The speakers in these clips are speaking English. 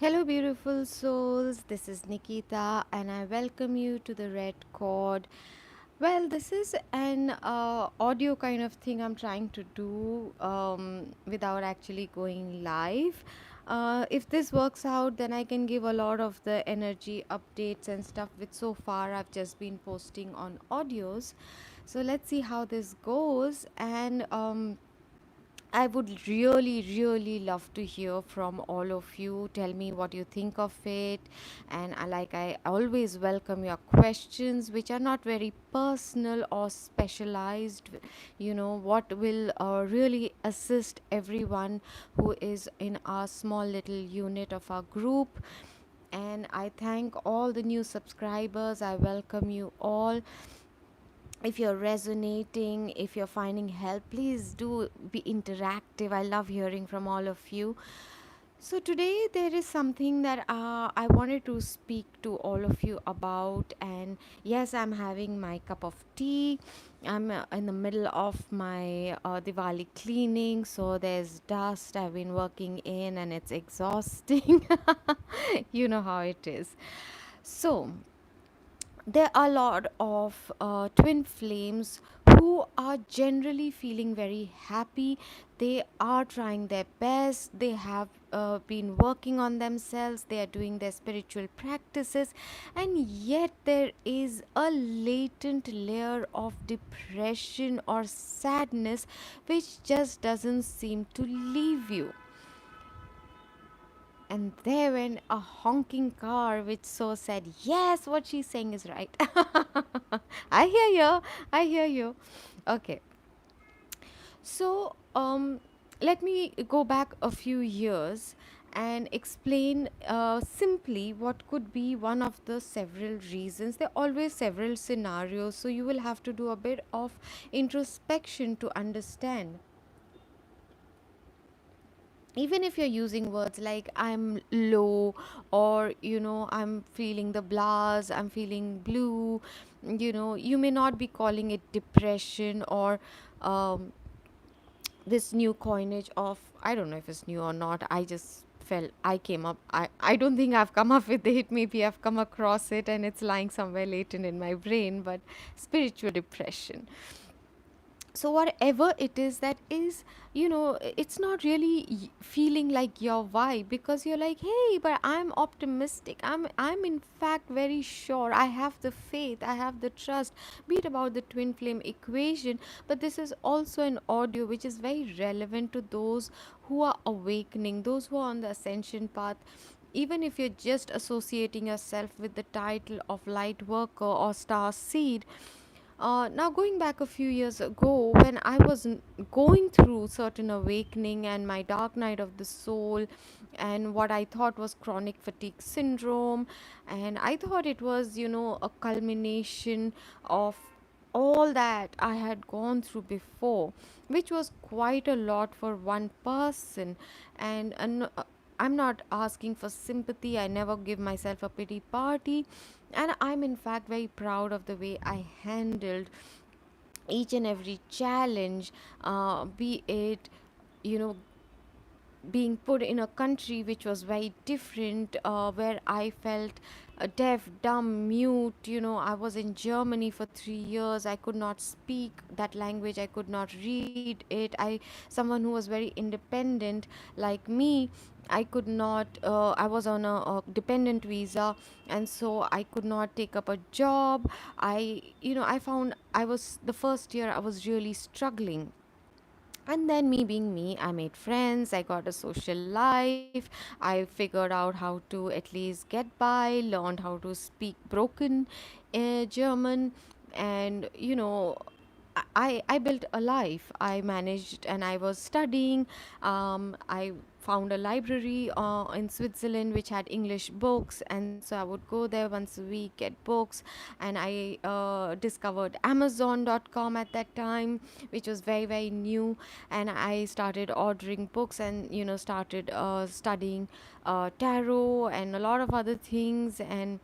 Hello, beautiful souls. This is Nikita, and I welcome you to the Red Chord. Well, this is an audio kind of thing I'm trying to do without actually going live. If this works out, then I can give a lot of the energy updates and stuff, which so far I've just been posting on audios. So let's see how this goes. And I would really, really love to hear from all of you. Tell me what you think of it. And I always welcome your questions, which are not very personal or specialized. What will really assist everyone who is in our small little unit of our group. And I thank all the new subscribers. I welcome you all. If you're resonating, if you're finding help, please do be interactive. I love hearing from all of you. So today there is something that I wanted to speak to all of you about. And yes, I'm having my cup of tea. I'm in the middle of my Diwali cleaning, so there's dust I've been working in and it's exhausting. You know how it is. So there are a lot of twin flames who are generally feeling very happy. They are trying their best. They have been working on themselves. They are doing their spiritual practices. And yet, there is a latent layer of depression or sadness which just doesn't seem to leave you. And there went a honking car which so said, yes, what she's saying is right. I hear you. I hear you. Okay. So, let me go back a few years and explain simply what could be one of the several reasons. There are always several scenarios, so you will have to do a bit of introspection to understand. Even if you're using words like I'm low, or I'm feeling the blast, I'm feeling blue, you may not be calling it depression or um, this new coinage of, I don't know if it's new or not. I just felt I came up, I don't think I've come up with it. Maybe I've come across it and it's lying somewhere latent in my brain. But spiritual depression, so whatever it is, that is, it's not really feeling like your vibe, because you're like, hey, but I'm optimistic, I'm in fact very sure, I have the faith, I have the trust, be it about the twin flame equation. But this is also an audio which is very relevant to those who are awakening, those who are on the ascension path. Even if you're just associating yourself with the title of light worker or star seed. Now, going back a few years ago, when I was going through certain awakening and my dark night of the soul, and what I thought was chronic fatigue syndrome, and I thought it was, a culmination of all that I had gone through before, which was quite a lot for one person. And I'm not asking for sympathy, I never give myself a pity party. And I'm in fact very proud of the way I handled each and every challenge, be it, you know, being put in a country which was very different, where I felt deaf, dumb, mute. I was in Germany for 3 years. I could not speak that language. I could not read it. Someone who was very independent like me, I could not. I was on a dependent visa, and so I could not take up a job. I found I was the first year I was really struggling. And then, me being me, I made friends, I got a social life, I figured out how to at least get by, learned how to speak broken German, and I built a life. I managed and I was studying. I found a library in Switzerland which had English books, and so I would go there once a week, get books. And I discovered Amazon.com at that time, which was very, very new. And I started ordering books and, started studying tarot and a lot of other things, and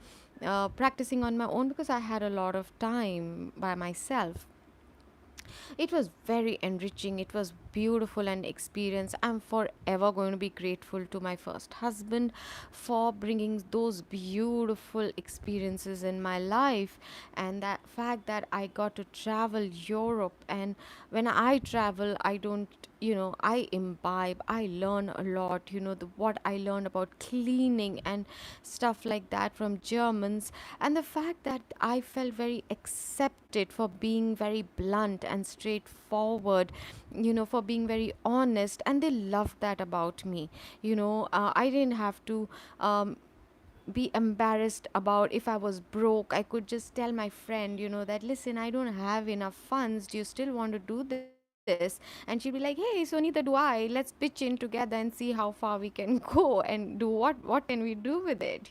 practicing on my own because I had a lot of time by myself. It was very enriching, it was beautiful an experience. I'm forever going to be grateful to my first husband for bringing those beautiful experiences in my life, and that fact that I got to travel Europe. And when I travel, I don't, I imbibe, I learn a lot, what I learned about cleaning and stuff like that from Germans. And the fact that I felt very accepted for being very blunt and straightforward, for being very honest, and they loved that about me. I didn't have to um, be embarrassed about if I was broke. I could just tell my friend, that listen, I don't have enough funds. Do you still want to do this? And she'd be like, hey, so neither do I. Let's pitch in together and see how far we can go and do what can we do with it.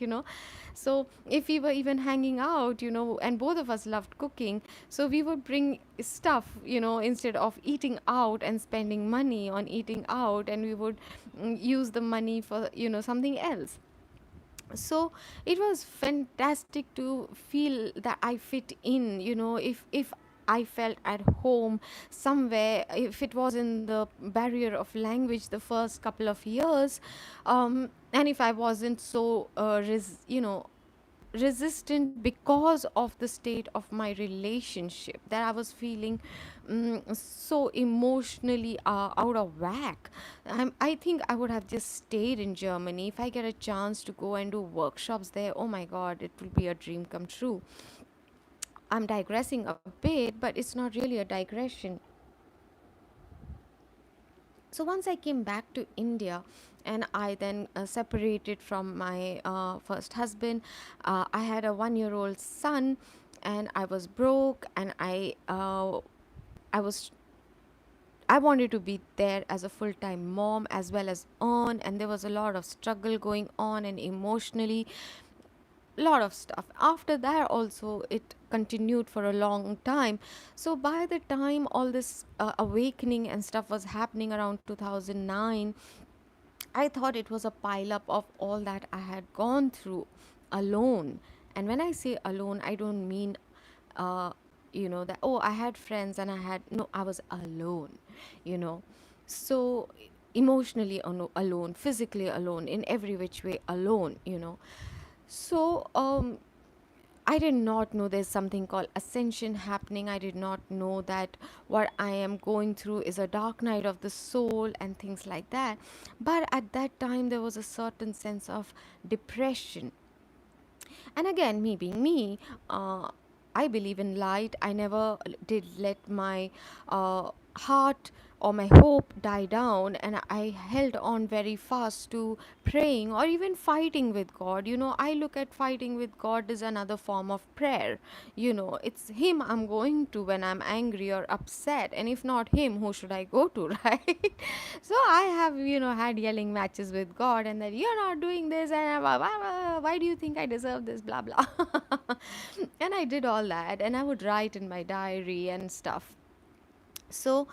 So if we were even hanging out, and both of us loved cooking, so we would bring stuff, instead of eating out and spending money on eating out, and we would use the money for, something else. So it was fantastic to feel that I fit in, if I felt at home somewhere, if it was in the barrier of language the first couple of years, and if I wasn't so resistant because of the state of my relationship, that I was feeling so emotionally out of whack. I think I would have just stayed in Germany. If I get a chance to go and do workshops there, oh my god, it will be a dream come true. I'm digressing a bit, but it's not really a digression. So once I came back to India, and I then separated from my first husband, I had a 1-year-old son, and I was broke, and I was I wanted to be there as a full time mom as well as earn, and there was a lot of struggle going on, and emotionally, lot of stuff. After that, also, it continued for a long time. So, by the time all this awakening and stuff was happening around 2009, I thought it was a pile up of all that I had gone through alone. And when I say alone, I don't mean, uh, that, oh, I had friends and I had, no, I was alone, you know. So, emotionally alone, physically alone, in every which way alone. So, I did not know there's something called ascension happening. I did not know that what I am going through is a dark night of the soul and things like that. But at that time, there was a certain sense of depression. And again, me being me, I believe in light. I never did let my heart or my hope die down, and I held on very fast to praying or even fighting with God. I look at fighting with God as another form of prayer. It's Him I'm going to when I'm angry or upset, and if not Him, who should I go to, right? So I have, had yelling matches with God, and that you're not doing this, and why do you think I deserve this, blah blah. And I did all that, and I would write in my diary and stuff. So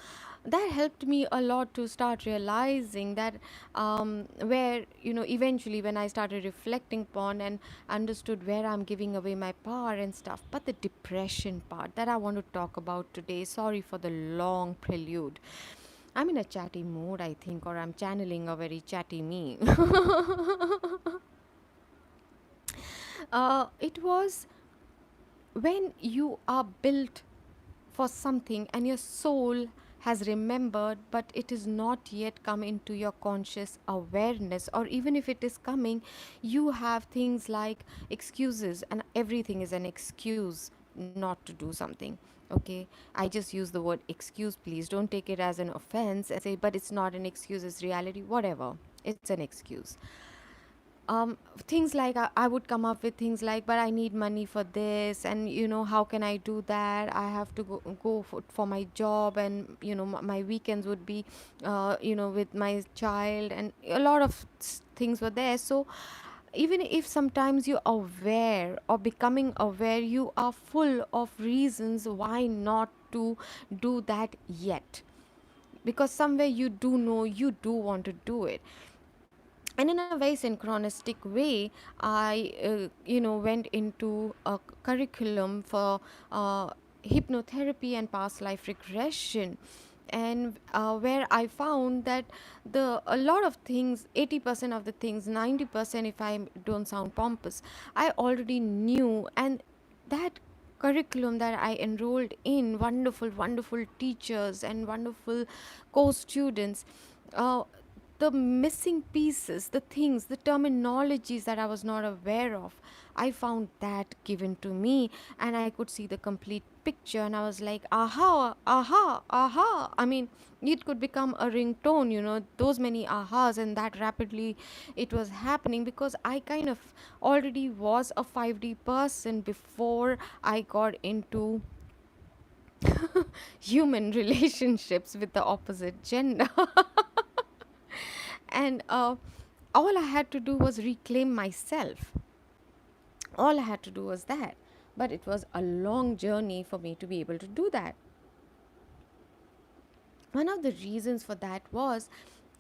that helped me a lot to start realizing that, where, eventually when I started reflecting upon and understood where I'm giving away my power and stuff. But the depression part that I want to talk about today, sorry for the long prelude. I'm in a chatty mood, I think, or I'm channeling a very chatty me. It was when you are built for something and your soul has remembered, but it is not yet come into your conscious awareness, or even if it is coming, you have things like excuses, and everything is an excuse not to do something. Okay, I just use the word excuse, please don't take it as an offense and say, but it's not an excuse, it's reality, whatever, it's an excuse. Things like, I would come up with things like, but I need money for this, and how can I do that? I have to go for my job, and my weekends would be with my child, and a lot of things were there. So even if sometimes you're aware or becoming aware, you are full of reasons why not to do that yet, because somewhere you do know you do want to do it. And in a very synchronistic way, I went into a curriculum for hypnotherapy and past life regression. and where I found that the a lot of things, 80% of the things, 90%, if I don't sound pompous, I already knew. And that curriculum that I enrolled in, wonderful, wonderful teachers and wonderful co-students, uh, the missing pieces, the things, the terminologies that I was not aware of, I found that given to me, and I could see the complete picture. And I was like, aha, aha, aha. I mean, it could become a ringtone, those many ahas, and that rapidly it was happening because I kind of already was a 5D person before I got into human relationships with the opposite gender. And all I had to do was reclaim myself. All I had to do was that. But it was a long journey for me to be able to do that. One of the reasons for that was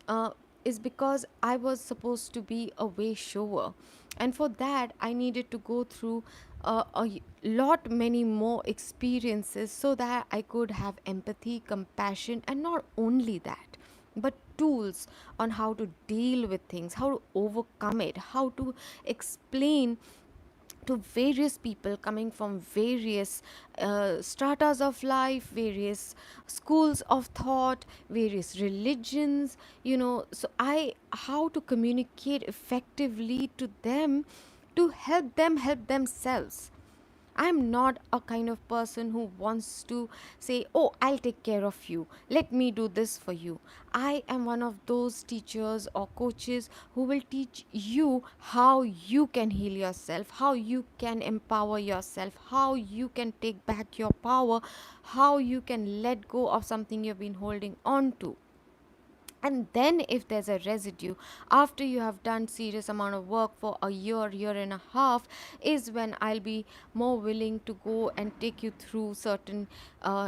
uh, is because I was supposed to be a way shower, and for that I needed to go through lot many more experiences so that I could have empathy, compassion, and not only that, but tools on how to deal with things, how to overcome it, how to explain to various people coming from various stratas of life, various schools of thought, various religions, so I how to communicate effectively to them to help them help themselves. I'm not a kind of person who wants to say, oh, I'll take care of you. Let me do this for you. I am one of those teachers or coaches who will teach you how you can heal yourself, how you can empower yourself, how you can take back your power, how you can let go of something you've been holding on to. And then if there's a residue after you have done serious amount of work for a year and a half, is when I'll be more willing to go and take you through certain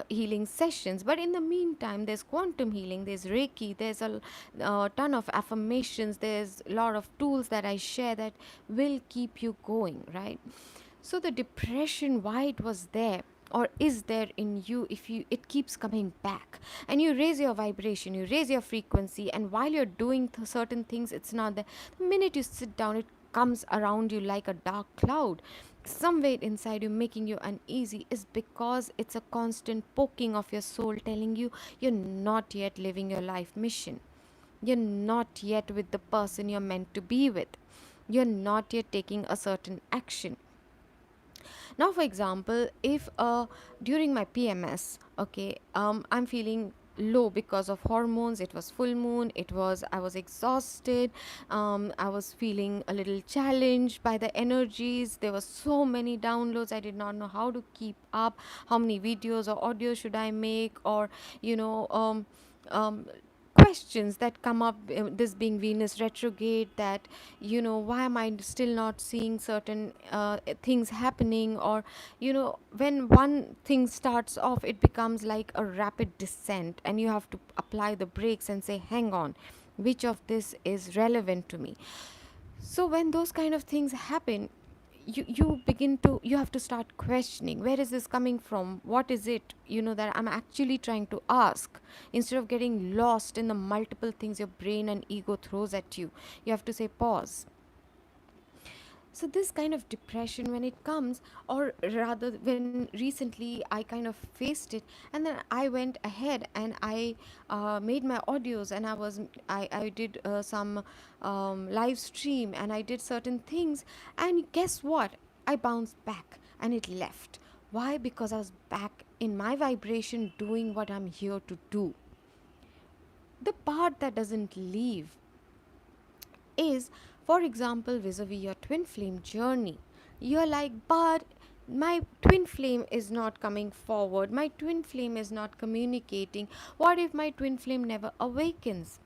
healing sessions. But in the meantime, there's quantum healing, there's reiki, there's a ton of affirmations, there's a lot of tools that I share that will keep you going, right? So the depression, why it was there or is there in you, if you it keeps coming back, and you raise your vibration, you raise your frequency, and while you're doing certain things, it's not there. The minute you sit down, it comes around you like a dark cloud somewhere inside you, making you uneasy, is because it's a constant poking of your soul telling you you're not yet living your life mission, you're not yet with the person you're meant to be with, you're not yet taking a certain action. Now, for example, if during my PMS, okay, I'm feeling low because of hormones, it was full moon, I was exhausted, I was feeling a little challenged by the energies, there were so many downloads, I did not know how to keep up, how many videos or audio should I make, or you know um, questions that come up, this being Venus retrograde, that why am I still not seeing certain things happening, or when one thing starts off, it becomes like a rapid descent, and you have to apply the brakes and say, hang on, which of this is relevant to me? So when those kind of things happen, you have to start questioning, where is this coming from, what is it, that I'm actually trying to ask, instead of getting lost in the multiple things your brain and ego throws at you. You have to say pause. So this kind of depression, when it comes, or rather when recently I kind of faced it, and then I went ahead and I made my audios, and I did some live stream, and I did certain things, and guess what, I bounced back and it left. Why? Because I was back in my vibration, doing what I'm here to do. The part that doesn't leave is, for example, vis-a-vis your twin flame journey. You're like, but my twin flame is not coming forward, my twin flame is not communicating. What if my twin flame never awakens?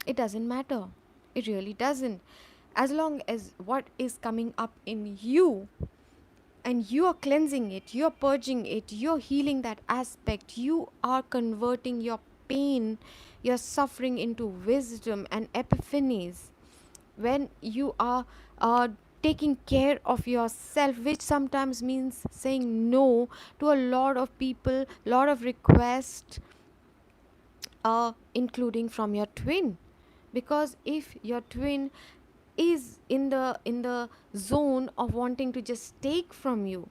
It doesn't matter, it really doesn't. As long as what is coming up in you, and you are cleansing it, you're purging it, you're healing that aspect, you are converting your pain, your suffering into wisdom and epiphanies. When you are taking care of yourself, which sometimes means saying no to a lot of people, lot of requests, including from your twin. Because if your twin is in the zone of wanting to just take from you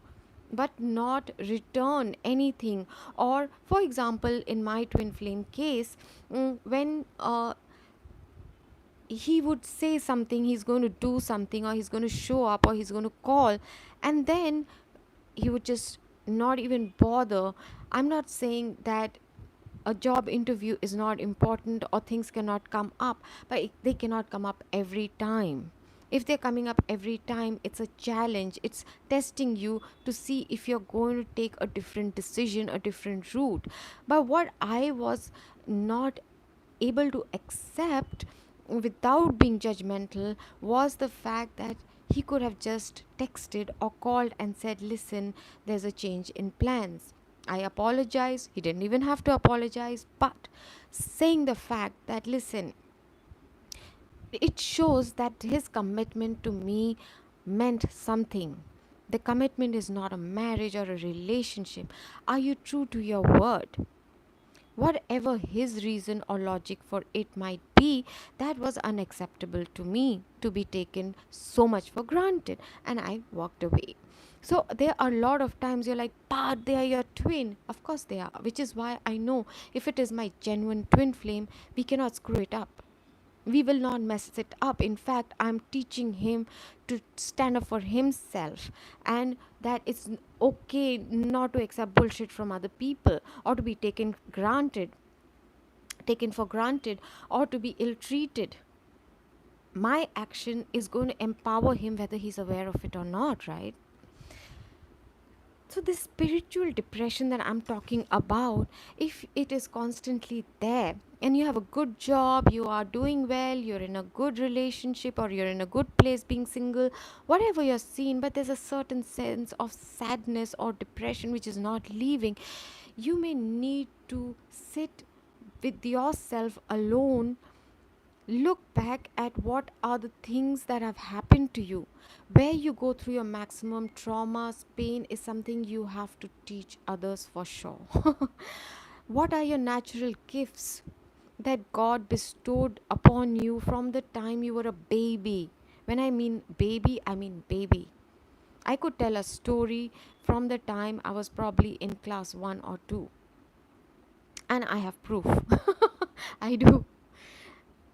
but not return anything, or for example in my twin flame case, when he would say something, he's going to do something, or he's going to show up, or he's going to call, and then he would just not even bother. I'm not saying that a job interview is not important or things cannot come up, but they cannot come up every time. If they're coming up every time, it's a challenge. It's testing you to see if you're going to take a different decision, a different route. But what I was not able to accept without being judgmental was the fact that he could have just texted or called and said, listen, there's a change in plans. I apologize. He didn't even have to apologize, but saying the fact that, listen, it shows that his commitment to me meant something. The commitment is not a marriage or a relationship. Are you true to your word? Whatever his reason or logic for it might be, that was unacceptable to me to be taken so much for granted, and I walked away. So there are a lot of times you're like, but they are your twin. Of course they are, which is why I know if it is my genuine twin flame, we cannot screw it up. We will not mess it up. In fact, I'm teaching him to stand up for himself, and that it's okay not to accept bullshit from other people, or to be taken for granted, or to be ill treated. My action is going to empower him whether he's aware of it or not, right? So, this spiritual depression that I'm talking about, if it is constantly there, and you have a good job, you are doing well, you're in a good relationship, or you're in a good place being single, whatever you're seeing, but there's a certain sense of sadness or depression which is not leaving, you may need to sit with yourself alone. Look back at what are the things that have happened to you. Where you go through your maximum traumas, pain is something you have to teach others for sure. What are your natural gifts that God bestowed upon you from the time you were a baby? When I mean baby, I mean baby. I could tell a story from the time I was probably in class 1 or 2, and I have proof. I do.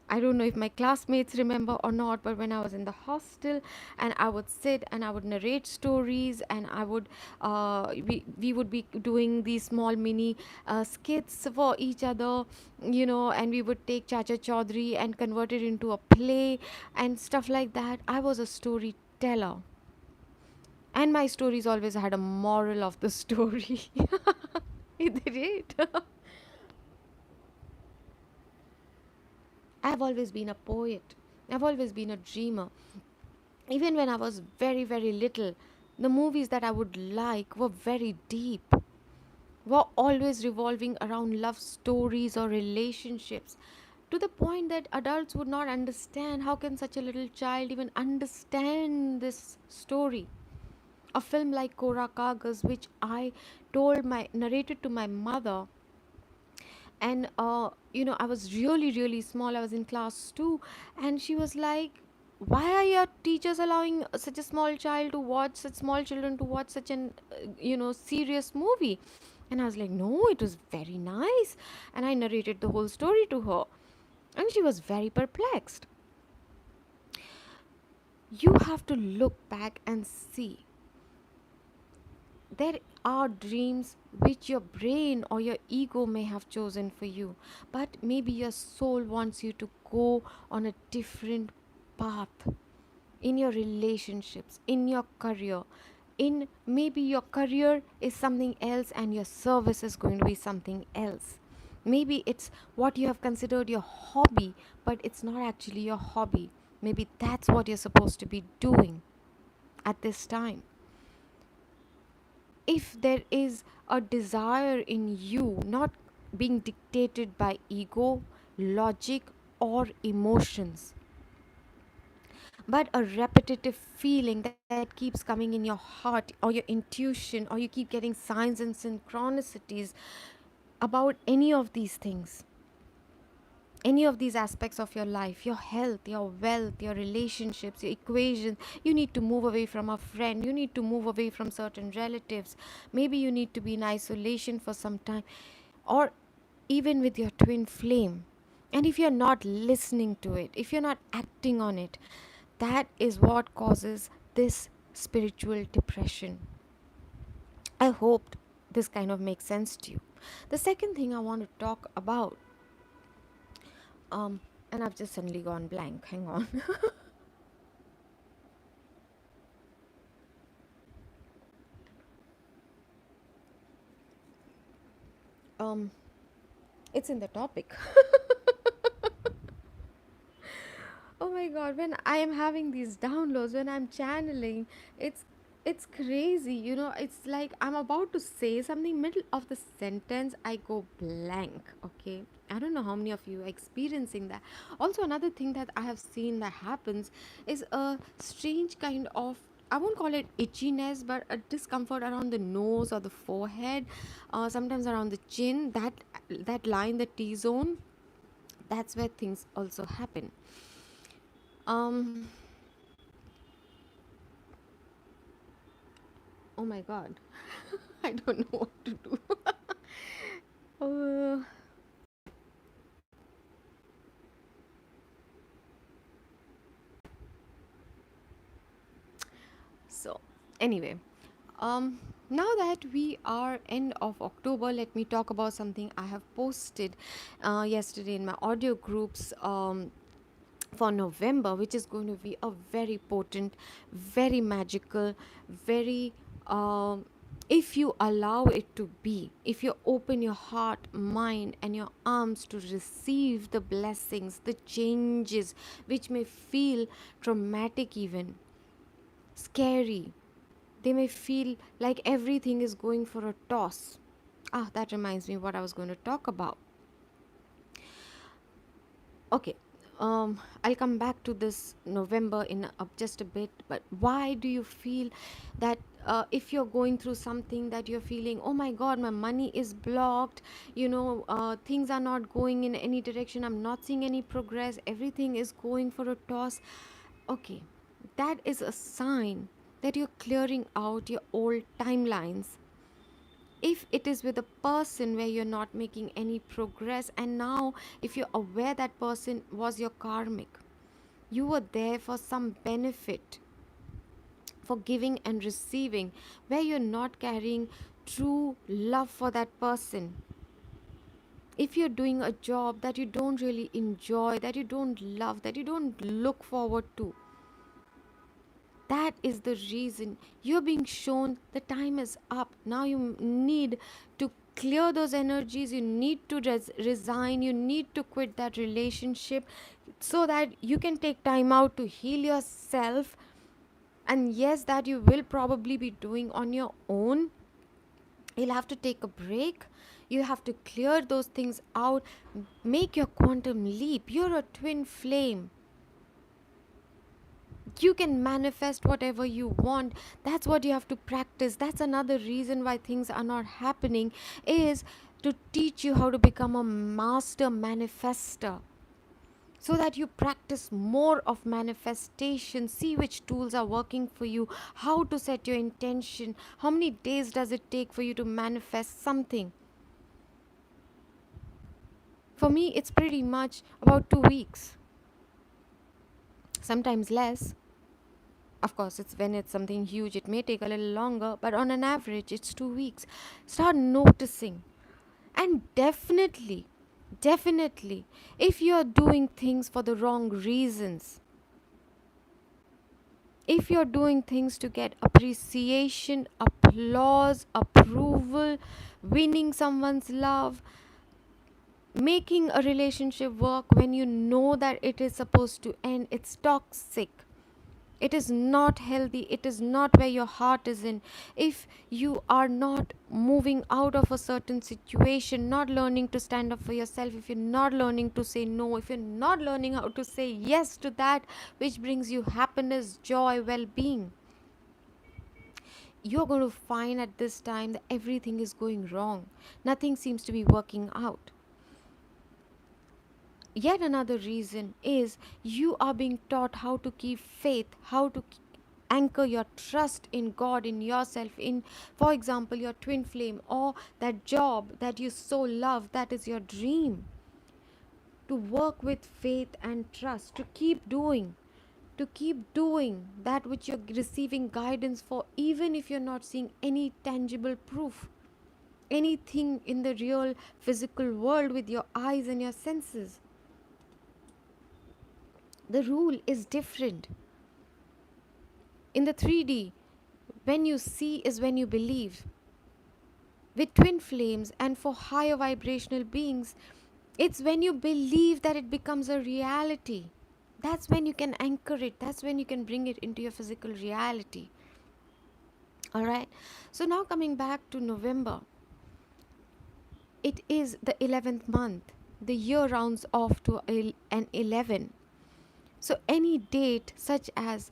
I don't know if my classmates remember or not, but when I was in the hostel and I would sit and I would narrate stories, and we would be doing these small mini skits for each other, and we would take Chacha Chaudhary and convert it into a play and stuff like that. I was a storyteller, and my stories always had a moral of the story. They did. I've always been a poet. I've always been a dreamer. Even when I was very, very little, the movies that I would like were very deep, were always revolving around love stories or relationships, to the point that adults would not understand how can such a little child even understand this story. A film like Kora Kagas, which I narrated to my mother, and I was really, really small. I was in class 2, and she was like, why are your teachers allowing such a small children to watch such an serious movie? And I was like, no, it was very nice. And I narrated the whole story to her, and she was very perplexed. You have to look back and see, there are dreams which your brain or your ego may have chosen for you, but maybe your soul wants you to go on a different path in your relationships, in your career. In maybe your career is something else and your service is going to be something else. Maybe it's what you have considered your hobby, but it's not actually your hobby. Maybe that's what you're supposed to be doing at this time. If there is a desire in you, not being dictated by ego, logic, or emotions, but a repetitive feeling that keeps coming in your heart or your intuition, or you keep getting signs and synchronicities about any of these things, any of these aspects of your life, your health, your wealth, your relationships, your equations, you need to move away from a friend, you need to move away from certain relatives, maybe you need to be in isolation for some time, or even with your twin flame. And if you're not listening to it, if you're not acting on it, that is what causes this spiritual depression. I hope this kind of makes sense to you. The second thing I want to talk about, um, and I've just suddenly gone blank. Hang on. um, it's in the topic. Oh my god, when I am having these downloads, when I'm channeling, it's it's crazy, it's like I'm about to say something, middle of the sentence I go blank. Okay, I don't know how many of you are experiencing that. Also, another thing that I have seen that happens is a strange kind of, I won't call it itchiness, but a discomfort around the nose or the forehead, sometimes around the chin, that line, the T zone. That's where things also happen. um Oh my god. I don't know what to do. uh, so, anyway, now that we are end of October, let me talk about something I have posted yesterday in my audio groups for November, which is going to be a very potent, very magical, very, if you allow it to be, if you open your heart, mind, and your arms to receive the blessings, the changes, which may feel traumatic, even scary, they may feel like everything is going for a toss. Ah, that reminds me what I was going to talk about. Okay, I'll come back to this November in just a bit. But why do you feel that if you're going through something that you're feeling, oh my god, my money is blocked, things are not going in any direction, I'm not seeing any progress, everything is going for a toss? Okay, that is a sign that you're clearing out your old timelines. If it is with a person where you're not making any progress, and now if you're aware that person was your karmic, you were there for some benefit, for giving and receiving, where you're not carrying true love for that person, if you're doing a job that you don't really enjoy, that you don't love, that you don't look forward to, that is the reason you're being shown the time is up. Now you need to clear those energies, you need to resign, you need to quit that relationship so that you can take time out to heal yourself. And yes, that you will probably be doing on your own. You'll have to take a break, you have to clear those things out, make your quantum leap. You're a twin flame, you can manifest whatever you want. That's what you have to practice. That's another reason why things are not happening, is to teach you how to become a master manifester, so that you practice more of manifestation, see which tools are working for you, how to set your intention, how many days does it take for you to manifest something. For me, it's pretty much about 2 weeks, sometimes less. Of course, it's when it's something huge, it may take a little longer, but on an average, it's 2 weeks. Start noticing. And definitely, if you're doing things for the wrong reasons, if you're doing things to get appreciation, applause, approval, winning someone's love, making a relationship work when you know that it is supposed to end, it's toxic. It is not healthy, it is not where your heart is in. If you are not moving out of a certain situation, not learning to stand up for yourself, if you're not learning to say no, if you're not learning how to say yes to that which brings you happiness, joy, well-being, you're going to find at this time that everything is going wrong. Nothing seems to be working out. Yet another reason is you are being taught how to keep faith, how to anchor your trust in God, in yourself, in, for example, your twin flame or that job that you so love, that is your dream. To work with faith and trust, to keep doing that which you're receiving guidance for, even if you're not seeing any tangible proof, anything in the real physical world with your eyes and your senses. The rule is different. In the 3D, when you see is when you believe. With twin flames and for higher vibrational beings, it's when you believe that it becomes a reality. That's when you can anchor it, that's when you can bring it into your physical reality. All right. So now coming back to November, it is the 11th month. The year rounds off to an 11. So any date such as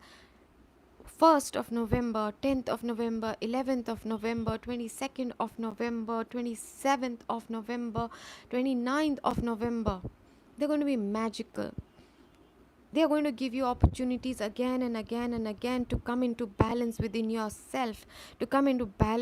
1st of November, 10th of November, 11th of November, 22nd of November, 27th of November, 29th of November, they're going to be magical. They are going to give you opportunities again and again and again to come into balance within yourself, to come into balance